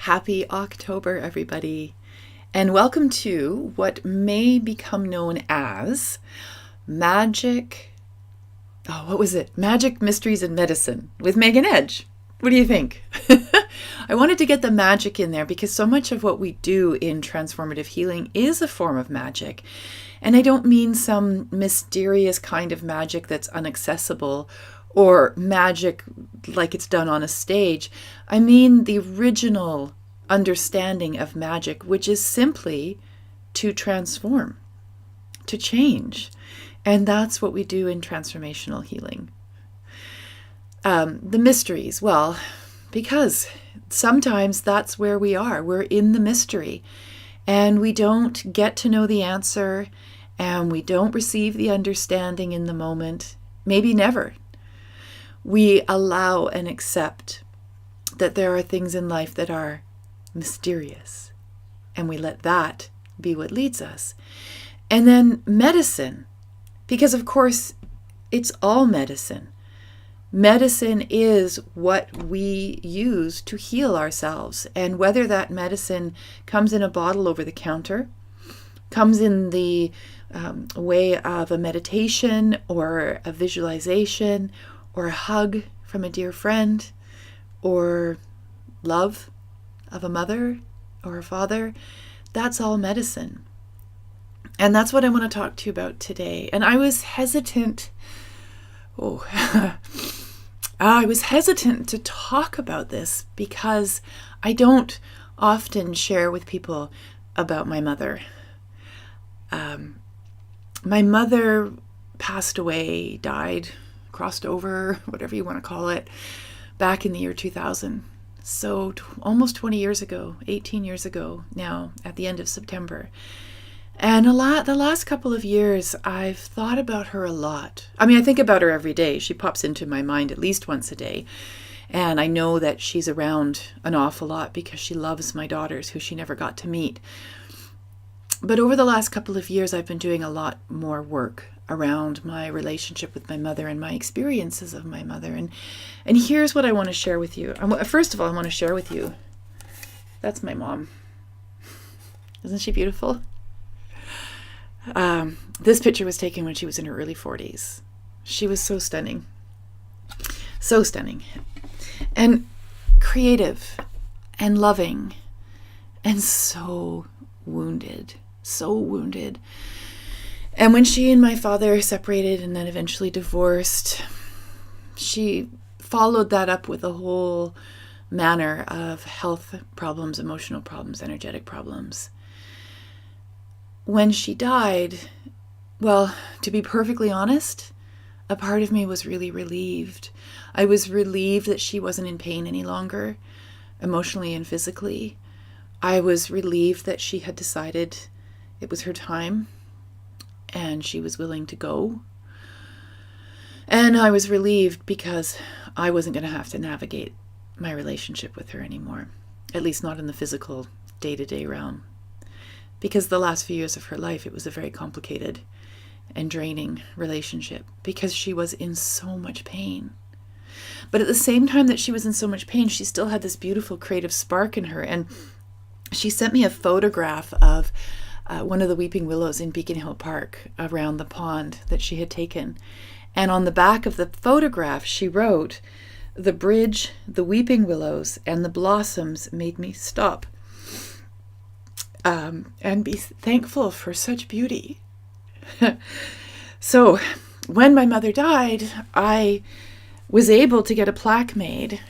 Happy October, everybody, and welcome to what may become known as Magic. Oh, what was it? Magic, Mysteries, and Medicine with Megan Edge. What do you think? I wanted to get the magic in there because so much of what we do in transformative healing is a form of magic. And I don't mean some mysterious kind of magic that's inaccessible or magic like it's done on a stage. I mean the original understanding of magic, which is simply to transform, to change. And that's what we do in transformational healing. The mysteries, well, because sometimes that's where we are. We're in the mystery and we don't get to know the answer and we don't receive the understanding in the moment, maybe never. We allow and accept that there are things in life that are mysterious, and we let that be what leads us. And then medicine, because of course it's all medicine. Medicine is what we use to heal ourselves, and whether that medicine comes in a bottle over the counter, comes in the way of a meditation or a visualization or a hug from a dear friend or love of a mother or a father, that's all medicine. And that's what I want to talk to you about today. And I was hesitant. I was hesitant to talk about this because I don't often share with people about my mother. My mother passed away, died, crossed over, whatever you want to call it, back in the year 2000. So almost 20 years ago, 18 years ago now, at the end of September. And the last couple of years, I've thought about her a lot. I mean, I think about her every day. She pops into my mind at least once a day. And I know that she's around an awful lot because she loves my daughters, who she never got to meet. But over the last couple of years, I've been doing a lot more work around my relationship with my mother and my experiences of my mother. And here's what I want to share with you. First of all, I want to share with you. That's my mom. Isn't she beautiful? This picture was taken when she was in her early 40s. She was so stunning. So stunning. And creative and loving and so wounded. So wounded. And when she and my father separated and then eventually divorced, she followed that up with a whole manner of health problems, emotional problems, energetic problems. When she died, well, to be perfectly honest, a part of me was really relieved. I was relieved that she wasn't in pain any longer, emotionally and physically. I was relieved that she had decided it was her time and she was willing to go. And I was relieved because I wasn't going to have to navigate my relationship with her anymore, at least not in the physical day-to-day realm. Because the last few years of her life, it was a very complicated and draining relationship because she was in so much pain. But at the same time that she was in so much pain, she still had this beautiful creative spark in her. And she sent me a photograph of one of the weeping willows in Beacon Hill Park around the pond that she had taken. And on the back of the photograph, she wrote, "The bridge, the weeping willows, and the blossoms made me stop and be thankful for such beauty." So when my mother died, I was able to get a plaque made,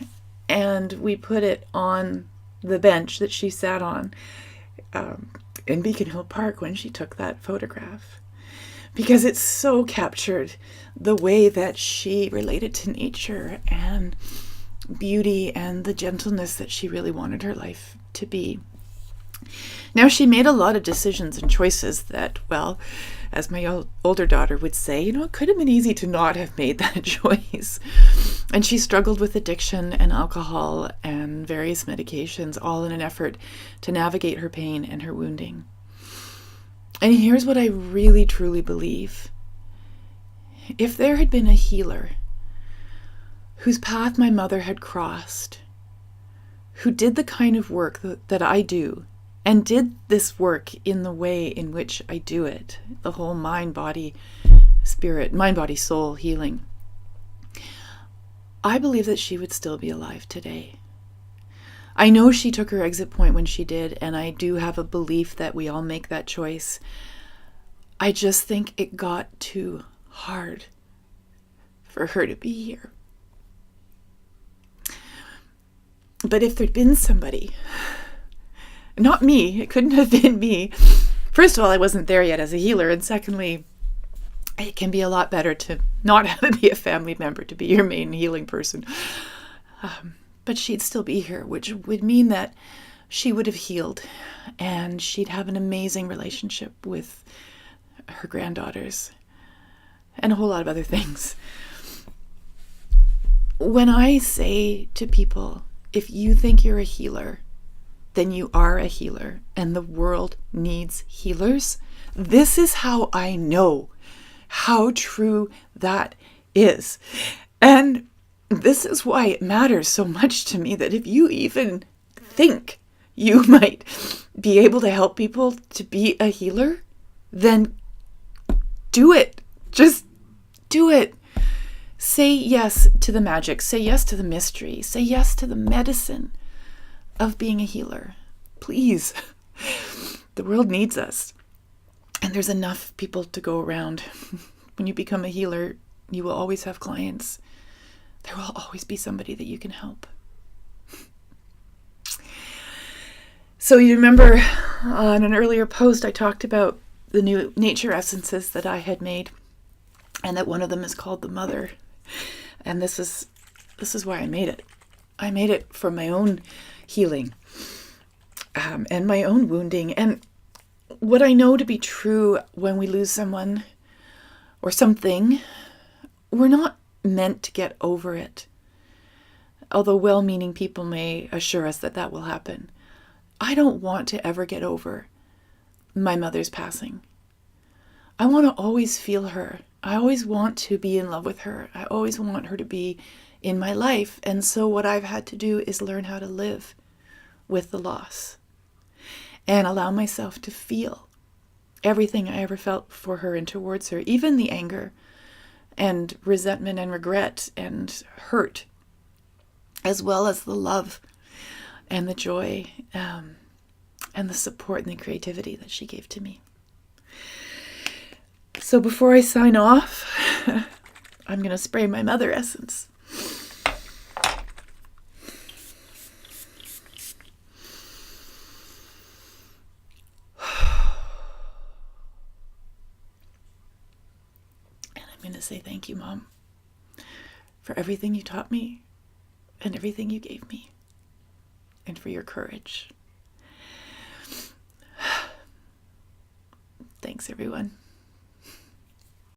and we put it on the bench that she sat on in Beacon Hill Park when she took that photograph, because it so captured the way that she related to nature and beauty and the gentleness that she really wanted her life to be. Now, she made a lot of decisions and choices that, well, as my older daughter would say, it could have been easy to not have made that choice. And she struggled with addiction and alcohol and various medications, all in an effort to navigate her pain and her wounding. And here's what I really, truly believe. If there had been a healer whose path my mother had crossed, who did the kind of work that I do, and did this work in the way in which I do it, the whole mind, body, spirit, mind, body, soul healing, I believe that she would still be alive today. I know she took her exit point when she did, and I do have a belief that we all make that choice. I just think it got too hard for her to be here. But if there'd been somebody, not me, it couldn't have been me. First of all, I wasn't there yet as a healer, and secondly, it can be a lot better to not have it be a family member to be your main healing person. But she'd still be here, which would mean that she would have healed, and she'd have an amazing relationship with her granddaughters and a whole lot of other things. When I say to people, if you think you're a healer, then you are a healer, and the world needs healers, this is how I know how true that is. And this is why it matters so much to me that if you even think you might be able to help people to be a healer, then do it. Just do it. Say yes to the magic. Say yes to the mystery. Say yes to the medicine of being a healer. Please. The world needs us. And there's enough people to go around. When you become a healer, you will always have clients. There will always be somebody that you can help. So you remember on an earlier post, I talked about the new nature essences that I had made, and that one of them is called the Mother. And this is why I made it. I made it for my own healing and my own wounding. And what I know to be true when we lose someone or something, we're not meant to get over it. Although well-meaning people may assure us that that will happen. I don't want to ever get over my mother's passing. I want to always feel her. I always want to be in love with her. I always want her to be in my life. And so what I've had to do is learn how to live with the loss and allow myself to feel everything I ever felt for her and towards her, even the anger and resentment and regret and hurt, as well as the love and the joy and the support and the creativity that she gave to me. So before I sign off, I'm going to spray my mother essence. And I'm going to say thank you, Mom, for everything you taught me and everything you gave me, and for your courage. Thanks, everyone.